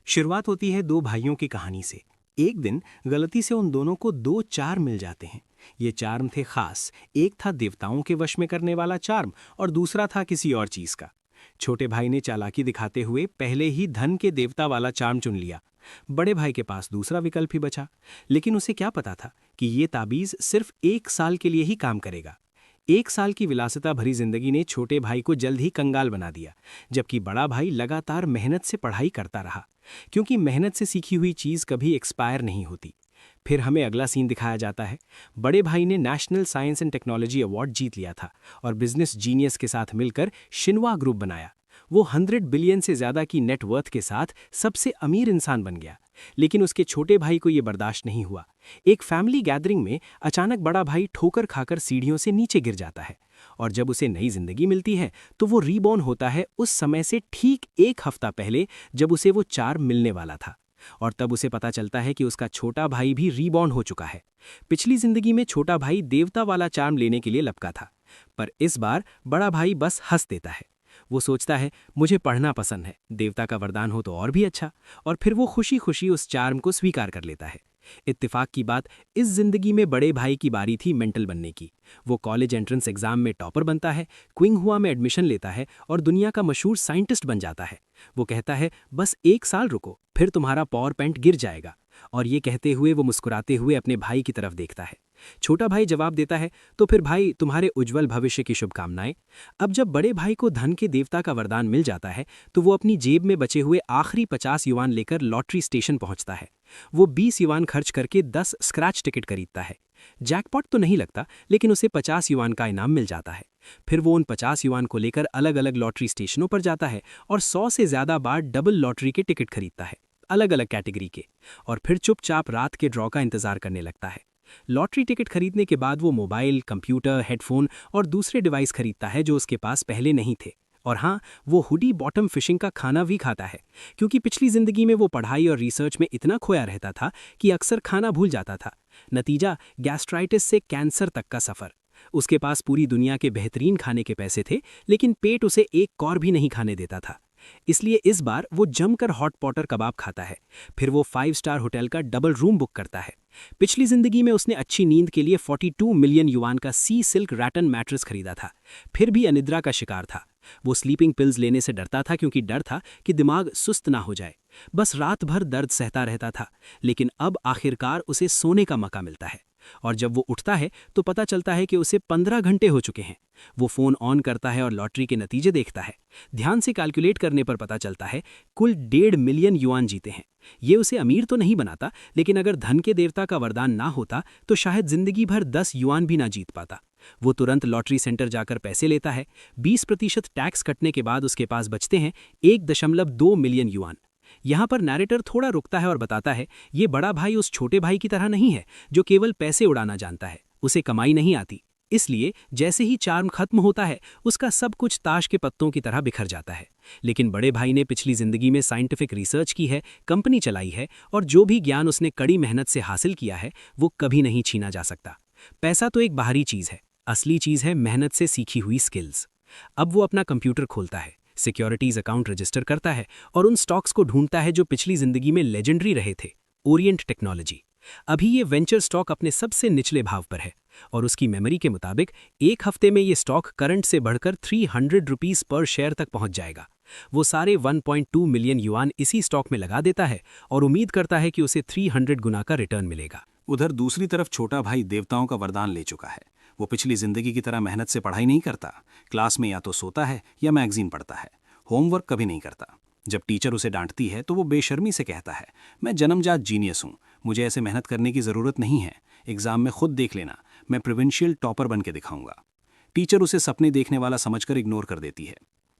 शुरुआत होती है दो भाइयों की कहानी से। एक दिन गलती से उन दोनों को दो चार्म मिल जाते हैं। ये चार्म थे खास। एक था देवताओं के वश में करने वाला चार्म और दूसरा था किसी और चीज का। छोटे भाई ने चालाकी दिखाते हुए पहले ही धन के देवता वाला चार्म चुन लिया। बड़े भाई के पास दूसरा विकल्प ही बचा, लेकिन उसे क्या पता था कि ये ताबीज सिर्फ 1 साल के लिए ही काम करेगा। 1 साल की विलासिता भरी जिंदगी ने छोटे भाई को जल्द ही कंगाल बना दिया, जबकि बड़ा भाई लगातार मेहनत से पढ़ाई करता रहा, क्योंकि मेहनत से सीखी हुई चीज कभी एक्सपायर नहीं होती। फिर हमें अगला सीन दिखाया जाता है। बड़े भाई ने national science and technology award जीत लिया था और बिजनेस जीनियस के साथ मिलकर शिनवा ग्रुप बनाया। वो 100 बिलियन से ज्यादा की नेटवर्थ के साथ सबसे अमीर इंसान बन गया। लेकिन उसके छोटे भाई को यह बर्दाश्त नहीं हुआ। एक फैमिली गैदरिंग में अचानक बड़ा भाई ठोकर खाकर सीढ़ियों से नीचे गिर जाता है, और जब उसे नई जिंदगी मिलती है तो वो रीबॉर्न होता है उस समय से ठीक 1 हफ्ता पहले, जब उसे वो चार्म मिलने वाला था। और तब उसे पता चलता है कि उसका छोटा भाई भी रीबॉर्न हो चुका है। पिछली जिंदगी में छोटा भाई देवता वाला चार्म लेने के लिए लपका था, पर इस बार बड़ा भाई बस हंस देता है। वो सोचता है, मुझे पढ़ना पसंद है, देवता का वरदान हो तो और भी अच्छा। और फिर वो खुशी खुशी उस चार्म को स्वीकार कर लेता है। इत्तेफाक की बात, इस जिंदगी में बड़े भाई की बारी थी मेंटल बनने की। वो कॉलेज एंट्रेंस एग्जाम में टॉपर बनता है, क्विंगहुआ में एडमिशन लेता है और दुनिया का मशहूर साइंटिस्ट बन जाता है। वो कहता है, बस 1 साल रुको, फिर तुम्हारा पावर पॉइंट गिर जाएगा। और ये कहते हुए वो मुस्कुराते हुए अपने भाई की तरफ देखता है। छोटा भाई जवाब देता है, तो फिर भाई तुम्हारे उज्जवल भविष्य की शुभकामनाएं। अब जब बड़े भाई को धन के देवता का वरदान मिल जाता है तो वो अपनी जेब में बचे हुए आखिरी 50 युआन लेकर लॉटरी स्टेशन पहुंचता है। वो 20 युआन खर्च करके 10 स्क्रैच टिकट खरीदता है। जैकपॉट तो नहीं लगता, लेकिन उसे 50 युआन का इनाम मिल जाता है। फिर वो उन 50 युआन को लेकर अलग अलग लॉटरी स्टेशनों पर जाता है और 100 से ज्यादा बार डबल लॉटरी के टिकट खरीदता है, अलग अलग कैटेगरी के। और फिर चुपचाप रात के ड्रॉ का इंतजार करने लगता है। लॉटरी टिकट खरीदने के बाद वो मोबाइल, कंप्यूटर, हेडफोन और दूसरे डिवाइस खरीदता है जो उसके पास पहले नहीं थे। और हाँ, वो हुडी बॉटम फिशिंग का खाना भी खाता है, क्योंकि पिछली जिंदगी में वो पढ़ाई और रिसर्च में इतना खोया रहता था कि अक्सर खाना भूल जाता था। नतीजा, गैस्ट्राइटिस से कैंसर तक का सफर। उसके पास पूरी दुनिया के बेहतरीन खाने के पैसे थे, लेकिन पेट उसे एक कौर भी नहीं खाने देता था। इसलिए इस बार वो जमकर हॉट पॉटर कबाब खाता है। फिर वो 5 स्टार होटल का डबल रूम बुक करता है। पिछली जिंदगी में उसने अच्छी नींद के लिए 42 मिलियन युआन का सी सिल्क रैटन मैट्रेस खरीदा था, फिर भी अनिद्रा का शिकार था। वो स्लीपिंग पिल्स लेने से डरता था, क्योंकि डर था कि दिमाग सुस्त ना हो जाए। बस रात भर दर्द सहता रहता था, लेकिन अब आखिरकार उसे सोने का मौका मिलता है। और जब वो उठता है तो पता चलता है कि उसे 15 घंटे हो चुके हैं। वो फोन ऑन करता है और लॉटरी के नतीजे देखता है। ध्यान से कैलकुलेट करने पर पता चलता है कुल 1.5 मिलियन युआन जीते हैं। ये उसे अमीर तो नहीं बनाता, लेकिन अगर धन के देवता का वरदान ना होता तो शायद जिंदगी भर 10 युआन भी ना जीत पाता। वो तुरंत लॉटरी सेंटर जाकर पैसे लेता है। 20% टैक्स कटने के बाद उसके पास बचते हैं 1.2 मिलियन युआन। यहाँ पर नैरेटर थोड़ा रुकता है और बताता है, ये बड़ा भाई उस छोटे भाई की तरह नहीं है जो केवल पैसे उड़ाना जानता है, उसे कमाई नहीं आती। इसलिए जैसे ही चार्म खत्म होता है उसका सब कुछ ताश के पत्तों की तरह बिखर जाता है। लेकिन बड़े भाई ने पिछली जिंदगी में साइंटिफिक रिसर्च की है, कंपनी चलाई है, और जो भी ज्ञान उसने कड़ी मेहनत से हासिल किया है वो कभी नहीं छीना जा सकता। पैसा तो एक बाहरी चीज है, असली चीज है मेहनत से सीखी हुई स्किल्स। अब वो अपना कंप्यूटर खोलता है, सिक्योरिटीज अकाउंट रजिस्टर करता है और उन स्टॉक्स को ढूंढता है जो पिछली जिंदगी में लेजेंडरी रहे थे। Orient technology. अभी ये वेंचर स्टॉक अपने सबसे निचले भाव पर है, और उसकी मेमोरी के मुताबिक 1 हफ्ते में ये स्टॉक करंट से बढ़कर 300 रुपीस पर शेयर तक पहुंच जाएगा। वो सारे 1.2 मिलियन युआन इसी स्टॉक में लगा देता है और उम्मीद करता है कि उसे 300 गुना का रिटर्न मिलेगा। उधर दूसरी तरफ छोटा भाई देवताओं का वरदान ले चुका है। वो पिछली जिंदगी की तरह मेहनत से पढ़ाई नहीं करता। क्लास में या तो सोता है या मैगजीन पढ़ता है, होमवर्क कभी नहीं करता। जब टीचर उसे डांटती है तो वो बेशर्मी से कहता है, मैं जन्मजात जीनियस हूँ, मुझे ऐसे मेहनत करने की ज़रूरत नहीं है, एग्जाम में खुद देख लेना, मैं प्रोविंशियल टॉपर बन के दिखाऊंगा। टीचर उसे सपने देखने वाला समझकर इग्नोर कर देती है।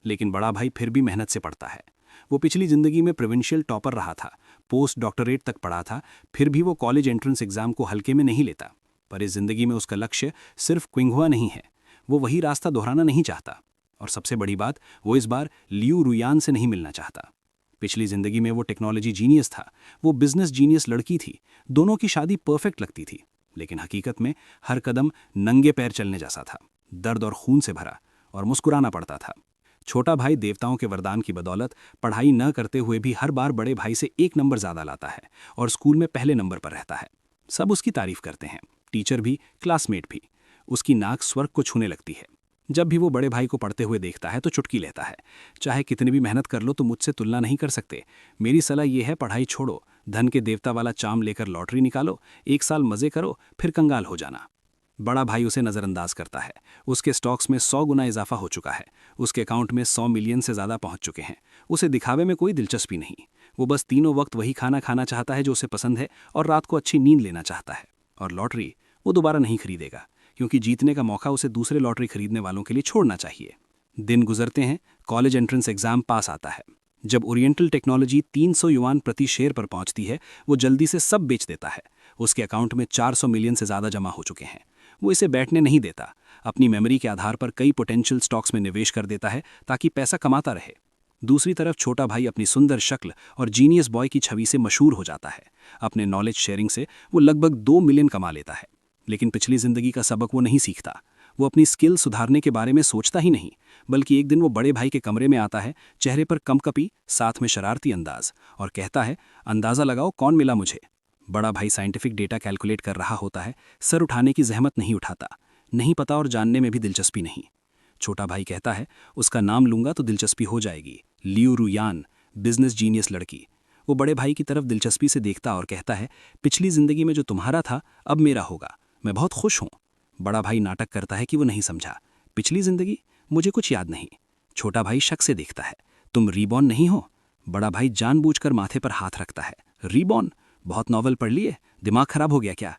लेकिन बड़ा भाई फिर भी मेहनत से पढ़ता है। वो पिछली जिंदगी में प्रोविंशियल टॉपर रहा था, पोस्ट डॉक्टरेट तक पढ़ा था, फिर भी वो कॉलेज एंट्रेंस एग्जाम को हल्के में नहीं लेता। पर इस जिंदगी में उसका लक्ष्य सिर्फ क्विंगहुआ नहीं है, वो वही रास्ता दोहराना नहीं चाहता। और सबसे बड़ी बात, वो इस बार लियू रुयान से नहीं मिलना चाहता। पिछली जिंदगी में वो टेक्नोलॉजी जीनियस था, वो बिजनेस जीनियस लड़की थी। दोनों की शादी परफेक्ट लगती थी, लेकिन हकीकत में हर कदम नंगे पैर चलने जैसा था, दर्द और खून से भरा, और मुस्कुराना पड़ता था। छोटा भाई देवताओं के वरदान की बदौलत पढ़ाई न करते हुए भी हर बार बड़े भाई से 1 नंबर ज़्यादा लाता है और स्कूल में पहले नंबर पर रहता है। सब उसकी तारीफ करते हैं, टीचर भी, क्लासमेट भी। उसकी नाक स्वर्ग को छूने लगती है। जब भी वो बड़े भाई को पढ़ते हुए देखता है तो चुटकी लेता है। चाहे कितनी भी मेहनत कर लो तो मुझसे तुलना नहीं कर सकते। मेरी सलाह ये है, पढ़ाई छोड़ो, धन के देवता वाला चाम लेकर लॉटरी निकालो, 1 साल मजे करो, फिर कंगाल हो जाना। बड़ा भाई उसे नज़रअंदाज करता है। उसके स्टॉक्स में 100 गुना इजाफा हो चुका है। उसके अकाउंट में 100 मिलियन से ज़्यादा पहुंच चुके हैं। उसे दिखावे में कोई दिलचस्पी नहीं। वो बस तीनों वक्त वही खाना खाना चाहता है जो उसे पसंद है और रात को अच्छी नींद लेना चाहता है। और लॉटरी वो दोबारा नहीं खरीदेगा, क्योंकि जीतने का मौका उसे दूसरे लॉटरी खरीदने वालों के लिए छोड़ना चाहिए। दिन गुजरते हैं, कॉलेज एंट्रेंस एग्जाम पास आता है। जब ओरिएंटल टेक्नोलॉजी 300 युआन प्रति शेयर पर पहुंचती है, वो जल्दी से सब बेच देता है। उसके अकाउंट में 400 मिलियन से ज़्यादा जमा हो चुके हैं। वो इसे बैठने नहीं देता। अपनी मेमोरी के आधार पर कई पोटेंशियल स्टॉक्स में निवेश कर देता है ताकि पैसा कमाता रहे। दूसरी तरफ छोटा भाई अपनी सुंदर शक्ल और जीनियस बॉय की छवि से मशहूर हो जाता है। अपने नॉलेज शेयरिंग से वो लगभग 2 मिलियन कमा लेता है। लेकिन पिछली जिंदगी का सबक वो नहीं सीखता। वो अपनी स्किल सुधारने के बारे में सोचता ही नहीं, बल्कि एक दिन वो बड़े भाई के कमरे में आता है, चेहरे पर कंपकपी, साथ में शरारती अंदाज, और कहता है, अंदाज़ा लगाओ कौन मिला मुझे। बड़ा भाई साइंटिफिक डेटा कैलकुलेट कर रहा होता है, सर उठाने की जहमत नहीं उठाता। नहीं पता और जानने में भी दिलचस्पी नहीं। छोटा भाई कहता है, उसका नाम लूंगा तो दिलचस्पी हो जाएगी, लियू रुयान, बिजनेस जीनियस लड़की। वो बड़े भाई की तरफ दिलचस्पी से देखता और कहता है, पिछली जिंदगी में जो तुम्हारा था अब मेरा होगा, मैं बहुत खुश हूँ। बड़ा भाई नाटक करता है कि वो नहीं समझा। पिछली जिंदगी? मुझे कुछ याद नहीं। छोटा भाई शक से देखता है, तुम रीबॉर्न नहीं हो? बड़ा भाई जानबूझकर माथे पर हाथ रखता है। रीबॉर्न? बहुत नॉवल पढ़ लिए, दिमाग खराब हो गया क्या?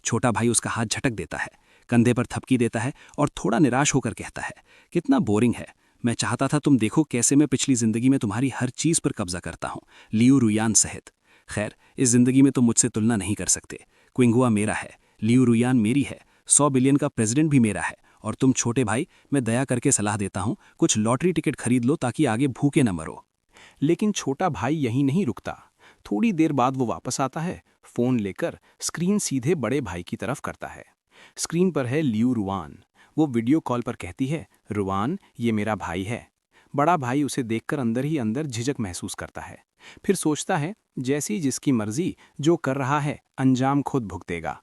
छोटा भाई उसका हाथ झटक देता है, कंधे पर थपकी देता है और थोड़ा निराश होकर कहता है, कितना बोरिंग है। मैं चाहता था तुम देखो कैसे मैं पिछली जिंदगी में तुम्हारी हर चीज पर कब्जा करता हूँ, लियू रुयान सहित। खैर, इस जिंदगी में तुम मुझसे तुलना नहीं कर सकते। क्विंगुआ मेरा है, लियू रुयान मेरी है, 100 बिलियन का प्रेसिडेंट भी मेरा है। और तुम छोटे भाई, मैं दया करके सलाह देता हूँ, कुछ लॉटरी टिकट खरीद लो ताकि आगे भूखे न मरो। लेकिन छोटा भाई यहीं नहीं रुकता। थोड़ी देर बाद वो वापस आता है, फोन लेकर स्क्रीन सीधे बड़े भाई की तरफ करता है। स्क्रीन पर है लियू रुआन। वो वीडियो कॉल पर कहती है, रुआन, ये मेरा भाई है। बड़ा भाई उसे देखकर अंदर ही अंदर झिझक महसूस करता है। फिर सोचता है, जैसी जिसकी मर्जी, जो कर रहा है अंजाम खुद भुगतेगा।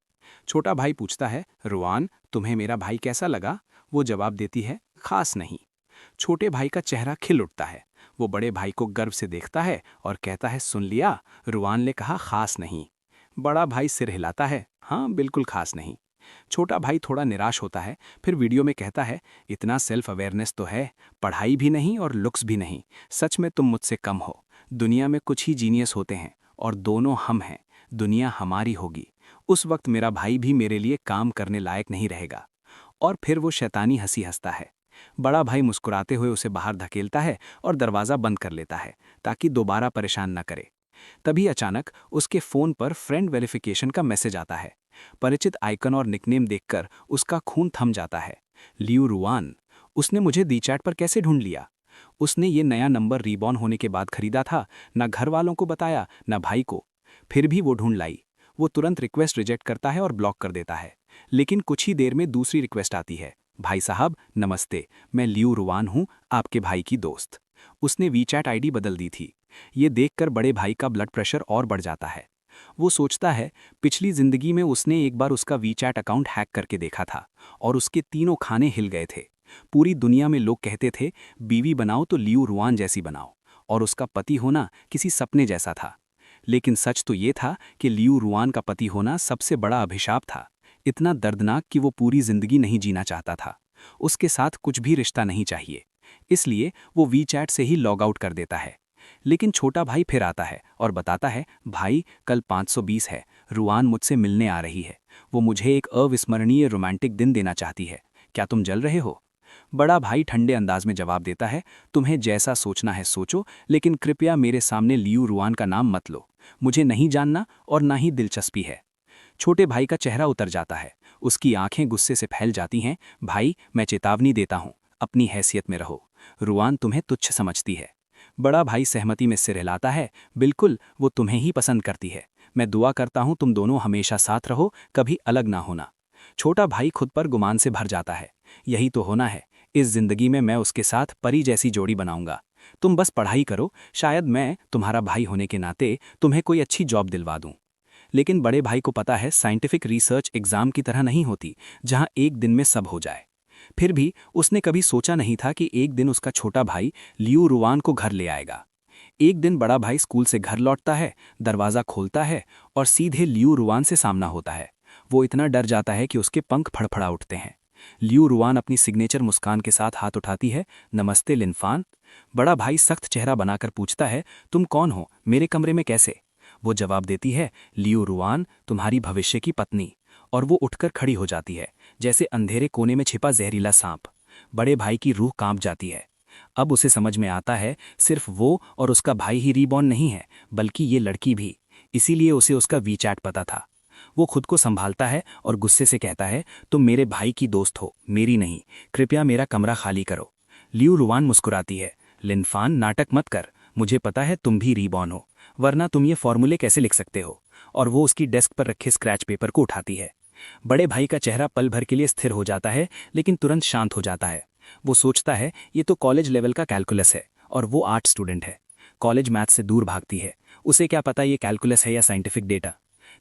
छोटा भाई पूछता है, रुआन, तुम्हें मेरा भाई कैसा लगा? वो जवाब देती है, खास नहीं। छोटे भाई का चेहरा खिल उठता है। वो बड़े भाई को गर्व से देखता है और कहता है, सुन लिया, रुआन ने कहा खास नहीं। बड़ा भाई सिर हिलाता है, हाँ बिल्कुल खास नहीं। छोटा भाई थोड़ा निराश होता है, फिर वीडियो में कहता है, इतना सेल्फ अवेयरनेस तो है, पढ़ाई भी नहीं और लुक्स भी नहीं। सच में तुम मुझसे कम हो। दुनिया में कुछ ही जीनियस होते हैं और दोनों हम हैं। दुनिया हमारी होगी, उस वक्त मेरा भाई भी मेरे लिए काम करने लायक नहीं रहेगा। और फिर वो शैतानी हंसी हंसता है। बड़ा भाई मुस्कुराते हुए उसे बाहर धकेलता है और दरवाज़ा बंद कर लेता है ताकि दोबारा परेशान न करे। तभी अचानक उसके फ़ोन पर फ्रेंड वेरिफिकेशन का मैसेज आता है। परिचित आइकन और निकनेम देखकर उसका खून थम जाता है। लियू रुआन, उसने मुझे वीचैट पर कैसे ढूंढ लिया? उसने ये नया नंबर रीबॉर्न होने के बाद खरीदा था, न घर वालों को बताया न भाई को। फिर भी वो ढूंढ लाई। वो तुरंत रिक्वेस्ट रिजेक्ट करता है और ब्लॉक कर देता है। लेकिन कुछ ही देर में दूसरी रिक्वेस्ट आती है, भाई साहब नमस्ते, मैं लियू रुआन हूँ, आपके भाई की दोस्त। उसने वीचैट आईडी बदल दी थी। ये देखकर बड़े भाई का ब्लड प्रेशर और बढ़ जाता है। वो सोचता है, पिछली जिंदगी में उसने एक बार उसका वीचैट अकाउंट हैक करके देखा था और उसके तीनों खाने हिल गए थे। पूरी दुनिया में लोग कहते थे, बीवी बनाओ तो लियू रुआन जैसी बनाओ, और उसका पति होना किसी सपने जैसा था। लेकिन सच तो ये था कि लियू रुआन का पति होना सबसे बड़ा अभिशाप था। इतना दर्दनाक कि वो पूरी जिंदगी नहीं जीना चाहता था। उसके साथ कुछ भी रिश्ता नहीं चाहिए। इसलिए वो वीचैट से ही लॉग आउट कर देता है। लेकिन छोटा भाई फिर आता है और बताता है, भाई कल 520 है, रुआन मुझसे मिलने आ रही है। वो मुझे एक अविस्मरणीय रोमांटिक दिन देना चाहती है। क्या तुम जल रहे हो? बड़ा भाई ठंडे अंदाज में जवाब देता है, तुम्हें जैसा सोचना है सोचो, लेकिन कृपया मेरे सामने लियू रुआन का नाम मत लो। मुझे नहीं जानना और ना ही दिलचस्पी है। छोटे भाई का चेहरा उतर जाता है। उसकी आंखें गुस्से से फैल जाती हैं। भाई, मैं चेतावनी देता हूँ, अपनी हैसियत में रहो। रुआन तुम्हें तुच्छ समझती है। बड़ा भाई सहमति में सिर हिलाता है, बिल्कुल, वो तुम्हें ही पसंद करती है। मैं दुआ करता हूँ तुम दोनों हमेशा साथ रहो, कभी अलग ना होना। छोटा भाई खुद पर गुमान से भर जाता है। यही तो होना है, इस जिंदगी में मैं उसके साथ परी जैसी जोड़ी बनाऊंगा। तुम बस पढ़ाई करो, शायद मैं तुम्हारा भाई होने के नाते तुम्हें कोई अच्छी जॉब दिलवा दूं। लेकिन बड़े भाई को पता है साइंटिफिक रिसर्च एग्जाम की तरह नहीं होती, जहां एक दिन में सब हो जाए। फिर भी उसने कभी सोचा नहीं था कि एक दिन उसका छोटा भाई लियू रुआन को घर ले आएगा। एक दिन बड़ा भाई स्कूल से घर लौटता है, दरवाज़ा खोलता है और सीधे लियू रुआन से सामना होता है। वो इतना डर जाता है कि उसके पंख फड़फड़ा उठते हैं। लियू रुआन अपनी सिग्नेचर मुस्कान के साथ हाथ उठाती है। नमस्ते लिनफान। बड़ा भाई सख्त चेहरा बनाकर पूछता है, तुम कौन हो, मेरे कमरे में कैसे? वो जवाब देती है, लियू रुआन, तुम्हारी भविष्य की पत्नी। और वो उठकर खड़ी हो जाती है, जैसे अंधेरे कोने में छिपा जहरीला सांप। बड़े भाई की रूह कांप जाती है। अब उसे समझ में आता है, सिर्फ वो और उसका भाई ही रीबॉर्न नहीं है, बल्कि ये लड़की भी। इसीलिए उसे उसका वीचैट पता था। वो खुद को संभालता है और गुस्से से कहता है, तुम मेरे भाई की दोस्त हो, मेरी नहीं। कृपया मेरा कमरा खाली करो। लियू रुआन मुस्कुराती है, लिनफान नाटक मत कर, मुझे पता है तुम भी रीबॉर्न हो, वरना तुम ये फॉर्मूले कैसे लिख सकते हो? और वो उसकी डेस्क पर रखे स्क्रैच पेपर को उठाती है। बड़े भाई का चेहरा पल भर के लिए स्थिर हो जाता है, लेकिन तुरंत शांत हो जाता है। वो सोचता है, ये तो कॉलेज लेवल का कैलकुलस है और वो आर्ट स्टूडेंट है। कॉलेज मैथ से दूर भागती है, उसे क्या पता ये कैलकुलस है या साइंटिफिक डेटा।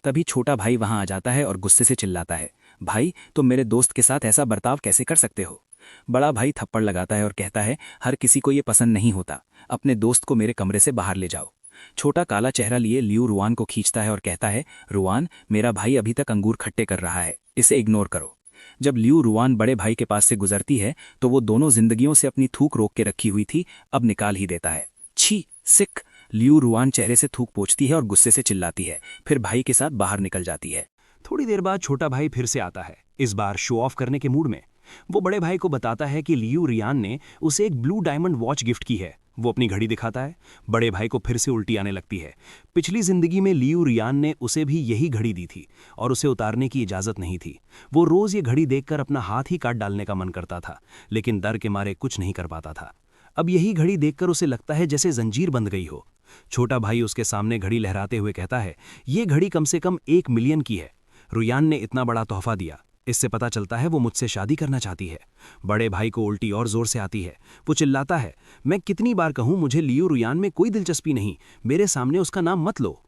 तभी छोटा भाई वहां आ जाता है और गुस्से से चिल्लाता है, भाई तुम मेरे दोस्त के साथ ऐसा बर्ताव कैसे कर सकते हो? बड़ा भाई थप्पड़ लगाता है और कहता है, हर किसी को ये पसंद नहीं होता, अपने दोस्त को मेरे कमरे से बाहर ले जाओ। छोटा काला चेहरा लिए लियू रुआन को खींचता है और कहता है, रुआन, मेरा भाई अभी तक अंगूर खट्टे कर रहा है, इसे इग्नोर करो। जब लियू रुआन बड़े भाई के पास से गुजरती है तो वो दोनों जिंदगियों से अपनी थूक रोक के रखी हुई थी, अब निकाल ही देता है। छी, सिक। लियू रुआन चेहरे से थूक पोंछती है और गुस्से से चिल्लाती है, फिर भाई के साथ बाहर निकल जाती है। थोड़ी देर बाद छोटा भाई फिर से आता है, इस बार शो ऑफ करने के मूड में। वो बड़े भाई को बताता है कि लियू रियान ने उसे एक ब्लू डायमंड वॉच गिफ्ट की है। वो अपनी घड़ी दिखाता है। बड़े भाई को फिर से उल्टी आने लगती है। पिछली जिंदगी में लियू रियान ने उसे भी यही घड़ी दी थी और उसे उतारने की इजाजत नहीं थी। वो रोज ये घड़ी देखकर अपना हाथ ही काट डालने का मन करता था, लेकिन डर के मारे कुछ नहीं कर पाता था। अब यही घड़ी देखकर उसे लगता है जैसे जंजीर बंध गई हो। छोटा भाई उसके सामने घड़ी लहराते हुए कहता है, ये घड़ी कम से कम 1 मिलियन की है। रुयान ने इतना बड़ा तोहफा दिया, इससे पता चलता है वो मुझसे शादी करना चाहती है। बड़े भाई को उल्टी और जोर से आती है। वो चिल्लाता है, मैं कितनी बार कहूं, मुझे लियू रुयान में कोई दिलचस्पी नहीं, मेरे सामने उसका नाम मत लो।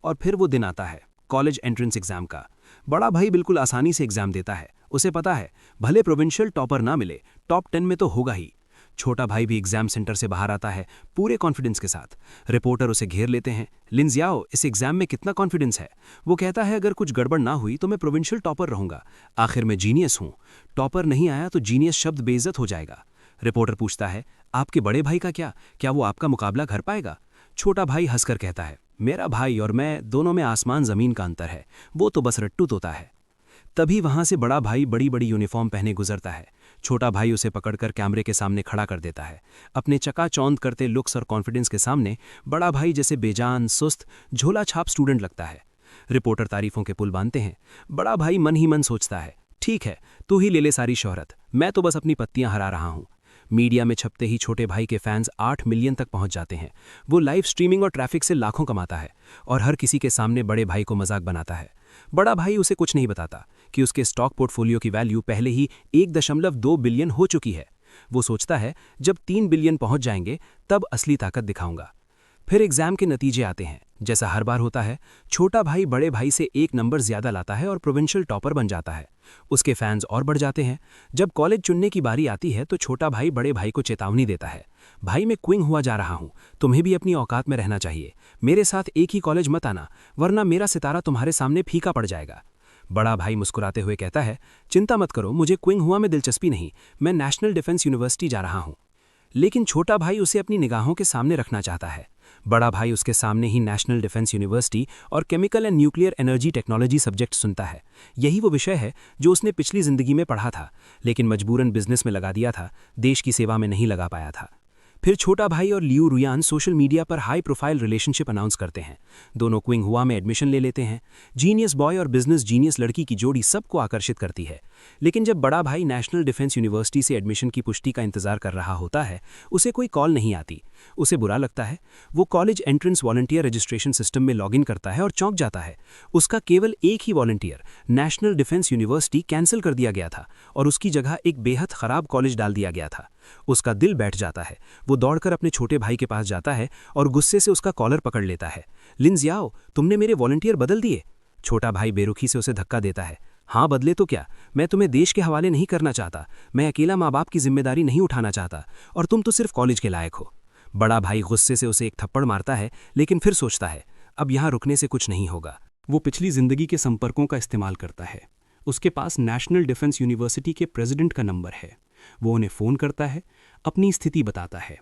और फिर वो दिन आता है, कॉलेज एंट्रेंस एग्जाम का। बड़ा भाई बिल्कुल आसानी से एग्जाम देता है। उसे पता है, भले प्रोविंशियल टॉपर ना मिले, टॉप 10 में तो होगा ही। छोटा भाई भी एग्जाम सेंटर से बाहर आता है पूरे कॉन्फिडेंस के साथ। रिपोर्टर उसे घेर लेते हैं, लिनजियाओ, इस एग्जाम में कितना कॉन्फिडेंस है? वो कहता है, अगर कुछ गड़बड़ ना हुई तो मैं प्रोविंशियल टॉपर रहूंगा, आखिर मैं जीनियस हूं। टॉपर नहीं आया तो जीनियस शब्द बेइज्जत हो जाएगा। रिपोर्टर पूछता है, आपके बड़े भाई का क्या वो आपका मुकाबला कर पाएगा? छोटा भाई हंसकर कहता है, मेरा भाई और मैं दोनों में आसमान जमीन का अंतर है, वो तो बस रट्टू तोता है। तभी वहां से बड़ा भाई बड़ी बड़ी यूनिफॉर्म पहने गुजरता है। छोटा भाई उसे पकड़कर कैमरे के सामने खड़ा कर देता है। अपने चकाचौंध करते लुक्स और कॉन्फिडेंस के सामने बड़ा भाई जैसे बेजान, सुस्त, झोला छाप स्टूडेंट लगता है। रिपोर्टर तारीफों के पुल बांधते हैं। बड़ा भाई मन ही मन सोचता है, ठीक है, तू ही ले ले सारी शोहरत, मैं तो बस अपनी पत्तियां हरा रहा हूं। मीडिया में छपते ही छोटे भाई के फैंस 8 मिलियन तक पहुंच जाते हैं। वो लाइव स्ट्रीमिंग और ट्रैफिक से लाखों कमाता है और हर किसी के सामने बड़े भाई को मजाक बनाता है। बड़ा भाई उसे कुछ नहीं बताता कि उसके स्टॉक पोर्टफोलियो की वैल्यू पहले ही 1.2 बिलियन हो चुकी है। वो सोचता है, जब 3 बिलियन पहुंच जाएंगे तब असली ताकत दिखाऊंगा। फिर एग्जाम के नतीजे आते हैं। जैसा हर बार होता है, छोटा भाई बड़े भाई से 1 नंबर ज्यादा लाता है और प्रोविंशियल टॉपर बन जाता है। उसके फैंस और बढ़ जाते हैं। जब कॉलेज चुनने की बारी आती है तो छोटा भाई बड़े भाई को चेतावनी देता है, भाई मैं क्विंग हुआ जा रहा हूं, तुम्हें भी अपनी औकात में रहना चाहिए। मेरे साथ एक ही कॉलेज मत आना, वरना मेरा सितारा तुम्हारे सामने फीका पड़ जाएगा। बड़ा भाई मुस्कुराते हुए कहता है, चिंता मत करो, मुझे क्विंग हुआ में दिलचस्पी नहीं, मैं नेशनल डिफेंस यूनिवर्सिटी जा रहा हूं। लेकिन छोटा भाई उसे अपनी निगाहों के सामने रखना चाहता है। बड़ा भाई उसके सामने ही नेशनल डिफेंस यूनिवर्सिटी और chemical and nuclear energy technology subject सुनता है। यही वो विषय है जो उसने पिछली जिंदगी में पढ़ा था, लेकिन मजबूरन बिजनेस में लगा दिया था, देश की सेवा में नहीं लगा पाया था। फिर छोटा भाई और लियू रुयान सोशल मीडिया पर हाई प्रोफाइल रिलेशनशिप अनाउंस करते हैं। दोनों क्विंगहुआ में एडमिशन ले लेते हैं। जीनियस बॉय और बिजनेस जीनियस लड़की की जोड़ी सबको आकर्षित करती है। लेकिन जब बड़ा भाई नेशनल डिफेंस यूनिवर्सिटी से एडमिशन की पुष्टि का इंतजार कर रहा होता है, उसे कोई कॉल नहीं आती। उसे बुरा लगता है। वो college entrance volunteer registration system में लॉगिन करता है और चौंक जाता है। उसका केवल एक ही volunteer national defence university cancel कर दिया गया था और उसकी जगह एक बेहद खराब कॉलेज डाल दिया गया था। उसका दिल बैठ जाता है। वो दौड़कर अपने छोटे भाई के पास जाता है और गुस्से से उसका कॉलर पकड़ लेता है। लिन जियाओ, तुमने मेरे वॉलंटियर बदल दिए। छोटा भाई बेरुखी से उसे धक्का देता है। हाँ, बदले तो क्या, मैं तुम्हें देश के हवाले नहीं करना चाहता। मैं अकेला माँ बाप की जिम्मेदारी नहीं उठाना चाहता और तुम तो सिर्फ कॉलेज के लायक हो। बड़ा भाई गुस्से से उसे एक थप्पड़ मारता है, लेकिन फिर सोचता है अब यहाँ रुकने से कुछ नहीं होगा। वो पिछली जिंदगी के संपर्कों का इस्तेमाल करता है। उसके पास नेशनल डिफेंस यूनिवर्सिटी के प्रेसिडेंट का नंबर है। वो उन्हें फ़ोन करता है, अपनी स्थिति बताता है।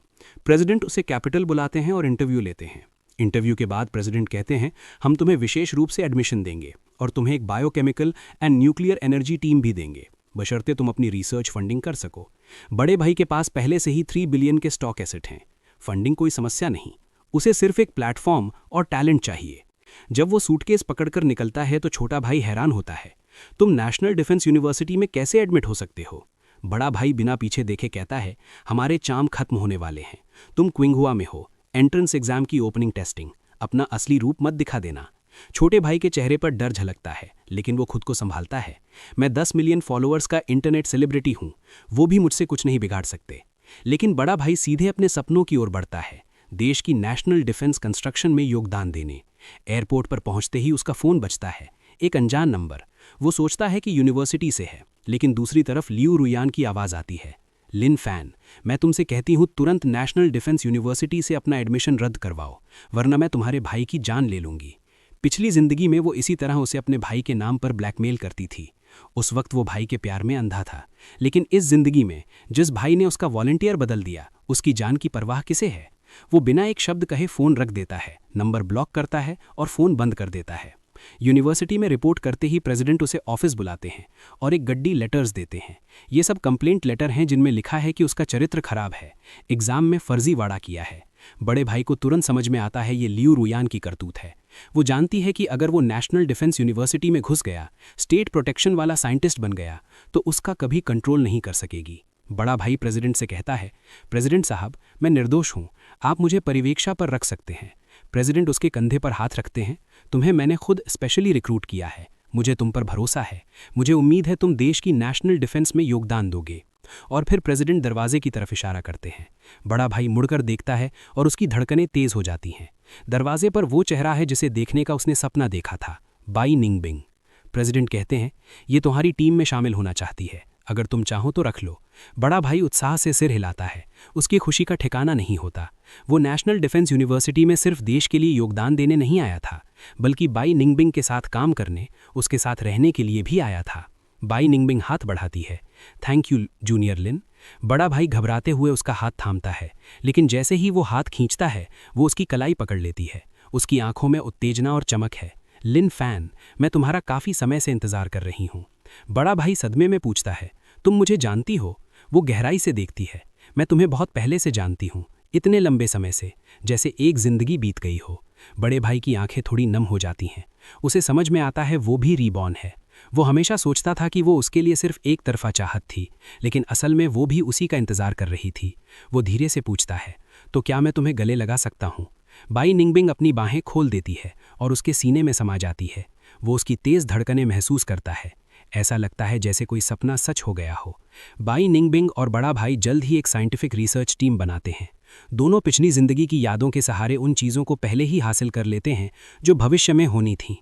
प्रेसिडेंट उसे कैपिटल बुलाते हैं और इंटरव्यू लेते हैं। इंटरव्यू के बाद प्रेसिडेंट कहते हैं, हम तुम्हें विशेष रूप से एडमिशन देंगे और तुम्हें एक biochemical and nuclear energy team भी देंगे, बशर्ते तुम अपनी रिसर्च फंडिंग कर सको। बड़े भाई के पास पहले से ही 3 बिलियन के स्टॉक एसेट हैं। फंडिंग कोई समस्या नहीं, उसे सिर्फ एक प्लेटफॉर्म और टैलेंट चाहिए। जब वो सूटकेस पकड़कर निकलता है तो छोटा भाई हैरान होता है, तुम नेशनल डिफेंस यूनिवर्सिटी में कैसे एडमिट हो सकते हो? बड़ा भाई बिना पीछे देखे कहता है, हमारे चाम खत्म होने वाले हैं। तुम क्विंगहुआ में हो, एंट्रेंस एग्जाम की ओपनिंग टेस्टिंग, अपना असली रूप मत दिखा देना। छोटे भाई के चेहरे पर डर झलकता है, लेकिन वो खुद को संभालता है। मैं 10 मिलियन फॉलोअर्स का इंटरनेट सेलिब्रिटी हूँ, वो भी मुझसे कुछ नहीं बिगाड़ सकते। लेकिन बड़ा भाई सीधे अपने सपनों की ओर बढ़ता है, देश की नेशनल डिफेंस कंस्ट्रक्शन में योगदान देने। एयरपोर्ट पर पहुंचते ही उसका फ़ोन बजता है, एक अनजान नंबर। वो सोचता है कि यूनिवर्सिटी से है, लेकिन दूसरी तरफ लियू रुयान की आवाज़ आती है, लिन फैन, मैं तुमसे कहती हूँ तुरंत नेशनल डिफेंस यूनिवर्सिटी से अपना एडमिशन रद्द करवाओ, वरना मैं तुम्हारे भाई की जान ले लूँगी। पिछली जिंदगी में वो इसी तरह उसे अपने भाई के नाम पर ब्लैकमेल करती थी। उस वक्त वो भाई के प्यार में अंधा था, लेकिन इस जिंदगी में जिस भाई ने उसका वॉलंटियर बदल दिया, उसकी जान की परवाह किसे है? वो बिना एक शब्द कहे फ़ोन रख देता है, नंबर ब्लॉक करता है और फ़ोन बंद कर देता है। यूनिवर्सिटी में रिपोर्ट करते ही प्रेसिडेंट उसे ऑफिस बुलाते हैं और एक गड्डी लेटर्स देते हैं। ये सब कंप्लेंट लेटर हैं जिनमें लिखा है कि उसका चरित्र खराब है, एग्जाम में फर्जीवाड़ा किया है। बड़े भाई को तुरंत समझ में आता है ये लियू रुयान की करतूत है। वो जानती है कि अगर वो नेशनल डिफेंस यूनिवर्सिटी में घुस गया, स्टेट प्रोटेक्शन वाला साइंटिस्ट बन गया, तो उसका कभी कंट्रोल नहीं कर सकेगी। बड़ा भाई प्रेसिडेंट से कहता है, प्रेसिडेंट साहब, मैं निर्दोष हूँ, आप मुझे परिवीक्षा पर रख सकते हैं। प्रेसिडेंट उसके कंधे पर हाथ रखते हैं, तुम्हें मैंने खुद स्पेशली रिक्रूट किया है, मुझे तुम पर भरोसा है, मुझे उम्मीद है तुम देश की नेशनल डिफेंस में योगदान दोगे। और फिर प्रेसिडेंट दरवाजे की तरफ इशारा करते हैं। बड़ा भाई मुड़कर देखता है और उसकी धड़कनें तेज हो जाती हैं। दरवाजे पर वो चेहरा है जिसे देखने का उसने सपना देखा था, बाई निंगबिंग। प्रेसिडेंट कहते हैं, ये तुम्हारी टीम में शामिल होना चाहती है, अगर तुम चाहो तो रख लो। बड़ा भाई उत्साह से सिर हिलाता है, उसकी खुशी का ठिकाना नहीं होता। वो नेशनल डिफेंस यूनिवर्सिटी में सिर्फ देश के लिए योगदान देने नहीं आया था, बल्कि बाई निंगबिंग के साथ काम करने, उसके साथ रहने के लिए भी आया था। बाई निंगबिंग हाथ बढ़ाती है, थैंक यू जूनियर लिन। बड़ा भाई घबराते हुए उसका हाथ थामता है, लेकिन जैसे ही वो हाथ खींचता है, वो उसकी कलाई पकड़ लेती है। उसकी आंखों में उत्तेजना और चमक है। लिन फैन, मैं तुम्हारा काफ़ी समय से इंतज़ार कर रही हूँ। बड़ा भाई सदमे में पूछता है, तुम मुझे जानती हो? वो गहराई से देखती है, मैं तुम्हें बहुत पहले से जानती हूँ, इतने लंबे समय से, जैसे एक जिंदगी बीत गई हो। बड़े भाई की आंखें थोड़ी नम हो जाती हैं। उसे समझ में आता है वो भी रीबॉर्न है। वो हमेशा सोचता था कि वो उसके लिए सिर्फ एक तरफा चाहत थी, लेकिन असल में वो भी उसी का इंतजार कर रही थी। वो धीरे से पूछता है, तो क्या मैं तुम्हें गले लगा सकता हूँ? बाई निंगबिंग अपनी बाहें खोल देती है और उसके सीने में समा जाती है। वो उसकी तेज़ धड़कनें महसूस करता है। ऐसा लगता है जैसे कोई सपना सच हो गया हो। बाई निंगबिंग और बड़ा भाई जल्द ही एक साइंटिफिक रिसर्च टीम बनाते हैं। दोनों पिछली जिंदगी की यादों के सहारे उन चीज़ों को पहले ही हासिल कर लेते हैं जो भविष्य में होनी थीं।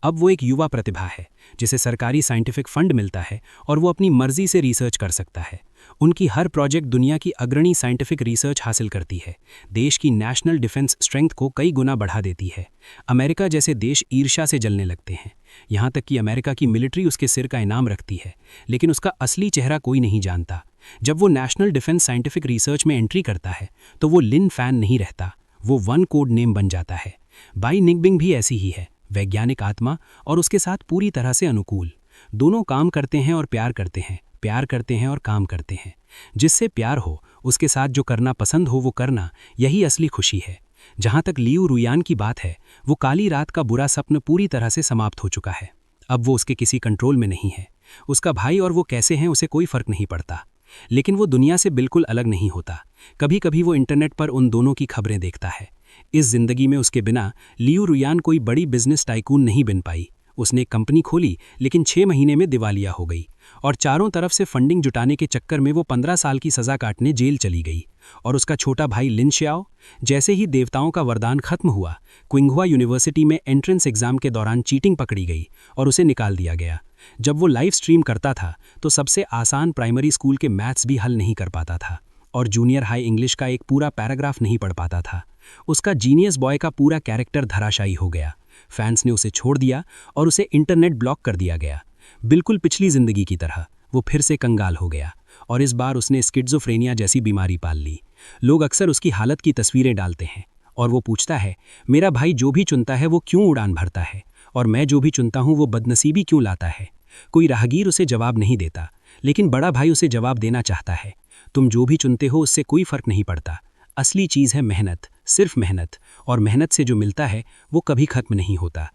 अब वो एक युवा प्रतिभा है जिसे सरकारी साइंटिफिक फंड मिलता है और वो अपनी मर्जी से रिसर्च कर सकता है। उनकी हर प्रोजेक्ट दुनिया की अग्रणी साइंटिफिक रिसर्च हासिल करती है, देश की नेशनल डिफेंस स्ट्रेंथ को कई गुना बढ़ा देती है। अमेरिका जैसे देश ईर्ष्या से जलने लगते हैं, यहाँ तक कि अमेरिका की मिलिट्री उसके सिर का इनाम रखती है, लेकिन उसका असली चेहरा कोई नहीं जानता। जब वो नेशनल डिफेंस साइंटिफिक रिसर्च में एंट्री करता है तो वो लिन फैन नहीं रहता, वो वन कोड नेम बन जाता है। बाई निंगबिंग भी ऐसी ही है, वैज्ञानिक आत्मा और उसके साथ पूरी तरह से अनुकूल। दोनों काम करते हैं और प्यार करते हैं, प्यार करते हैं और काम करते हैं। जिससे प्यार हो उसके साथ जो करना पसंद हो वो करना, यही असली खुशी है। जहां तक लियू रुयान की बात है, वो काली रात का बुरा स्वप्न पूरी तरह से समाप्त हो चुका है। अब वो उसके किसी कंट्रोल में नहीं है। उसका भाई और वो कैसे हैं उसे कोई फर्क नहीं पड़ता। लेकिन वो दुनिया से बिल्कुल अलग नहीं होता। कभी कभी वो इंटरनेट पर उन दोनों की खबरें देखता है। इस जिंदगी में उसके बिना लियू रुयान कोई बड़ी बिजनेस टाइकून नहीं बन पाई। उसने एक कंपनी खोली, लेकिन 6 महीने में दिवालिया हो गई और चारों तरफ से फंडिंग जुटाने के चक्कर में वो 15 साल की सजा काटने जेल चली गई। और उसका छोटा भाई लिन श्याओ, जैसे ही देवताओं का वरदान खत्म हुआ, क्विंघुआ यूनिवर्सिटी में एंट्रेंस एग्जाम के दौरान चीटिंग पकड़ी गई और उसे निकाल दिया गया। जब वो लाइव स्ट्रीम करता था तो सबसे आसान प्राइमरी स्कूल के मैथ्स भी हल नहीं कर पाता था और जूनियर हाई इंग्लिश का एक पूरा पैराग्राफ नहीं पढ़ पाता था। उसका जीनियस बॉय का पूरा कैरेक्टर धराशायी हो गया। फैंस ने उसे छोड़ दिया और उसे इंटरनेट ब्लॉक कर दिया गया। बिल्कुल पिछली जिंदगी की तरह वो फिर से कंगाल हो गया और इस बार उसने स्किज़ोफ्रेनिया जैसी बीमारी पाल ली। लोग अक्सर उसकी हालत की तस्वीरें डालते हैं और वो पूछता है, मेरा भाई जो भी चुनता है वो क्यों उड़ान भरता है और मैं जो भी चुनता हूँ वो बदनसीबी क्यों लाता है। कोई राहगीर उसे जवाब नहीं देता, लेकिन बड़ा भाई उसे जवाब देना चाहता है, तुम जो भी चुनते हो उससे कोई फर्क नहीं पड़ता। असली चीज़ है मेहनत, सिर्फ मेहनत, और मेहनत से जो मिलता है वो कभी खत्म नहीं होता।